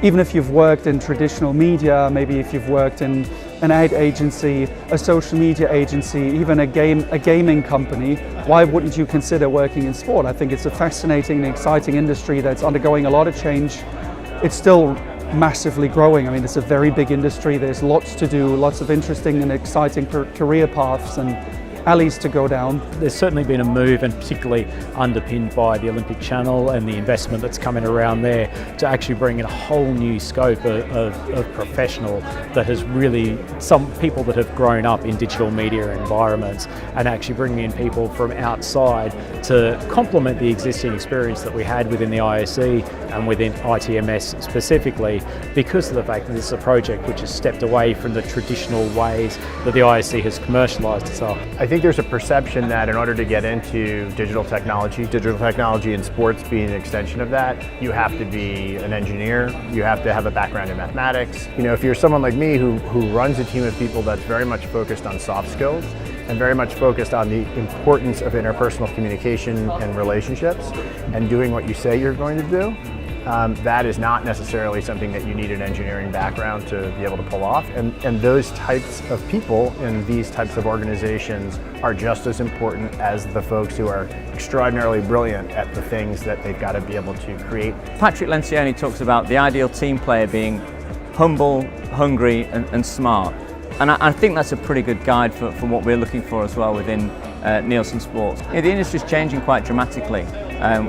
even if you've worked in traditional media, maybe if you've worked in an ad agency, a social media agency, even a gaming company, why wouldn't you consider working in sport? I think it's a fascinating and exciting industry that's undergoing a lot of change. It's still massively growing. I mean, it's a very big industry. There's lots to do, lots of interesting and exciting career paths and alleys to go down. There's certainly been a move, and particularly underpinned by the Olympic Channel and the investment that's coming around there, to actually bring in a whole new scope of professional that has really, some people that have grown up in digital media environments, and actually bringing in people from outside to complement the existing experience that we had within the IOC and within ITMS specifically, because of the fact that this is a project which has stepped away from the traditional ways that the IOC has commercialised itself. I think there's a perception that in order to get into digital technology in sports being an extension of that, you have to be an engineer, you have to have a background in mathematics. You know, if you're someone like me who runs a team of people that's very much focused on soft skills and very much focused on the importance of interpersonal communication and relationships and doing what you say you're going to do, that is not necessarily something that you need an engineering background to be able to pull off. And those types of people in these types of organizations are just as important as the folks who are extraordinarily brilliant at the things that they've got to be able to create. Patrick Lencioni talks about the ideal team player being humble, hungry and smart. And I think that's a pretty good guide for what we're looking for as well within Nielsen Sports. You know, the industry is changing quite dramatically.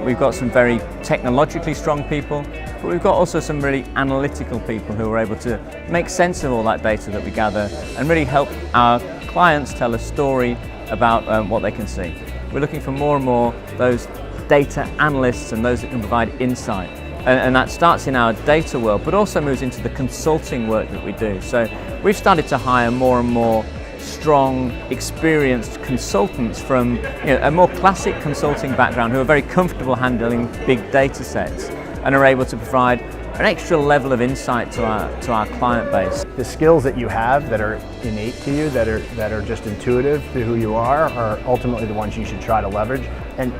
We've got some very technologically strong people, but we've got also some really analytical people who are able to make sense of all that data that we gather and really help our clients tell a story about what they can see. We're looking for more and more those data analysts and those that can provide insight. And that starts in our data world, but also moves into the consulting work that we do. So we've started to hire more and more strong, experienced consultants from a more classic consulting background who are very comfortable handling big data sets and are able to provide an extra level of insight to our client base. The skills that you have that are innate to you, that are just intuitive to who you are ultimately the ones you should try to leverage. And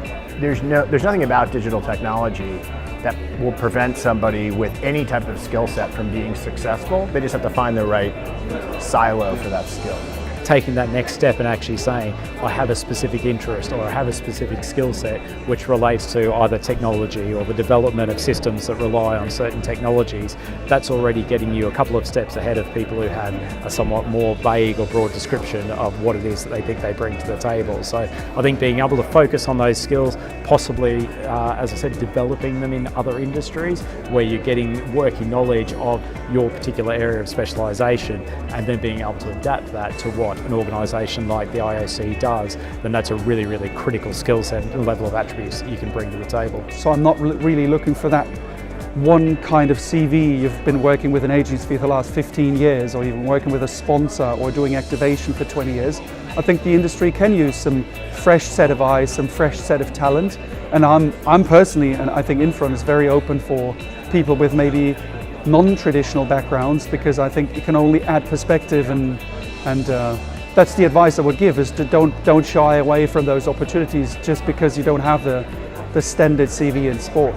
there's nothing about digital technology that will prevent somebody with any type of skill set from being successful. They just have to find the right silo for that skill. Taking that next step and actually saying, I have a specific interest or I have a specific skill set which relates to either technology or the development of systems that rely on certain technologies, that's already getting you a couple of steps ahead of people who have a somewhat more vague or broad description of what it is that they think they bring to the table. So I think being able to focus on those skills, possibly, as I said, developing them in other industries where you're getting working knowledge of your particular area of specialisation and then being able to adapt that to what an organisation like the IOC does, then that's a really, really critical skill set and level of attributes that you can bring to the table. So I'm not really looking for that one kind of CV. You've been working with an agency for the last 15 years, or you've been working with a sponsor or doing activation for 20 years. I think the industry can use some fresh set of eyes, some fresh set of talent. And I'm personally, and I think Infront is very open for people with maybe non-traditional backgrounds, because I think it can only add perspective, and that's the advice I would give, is to don't shy away from those opportunities just because you don't have the standard CV in sport.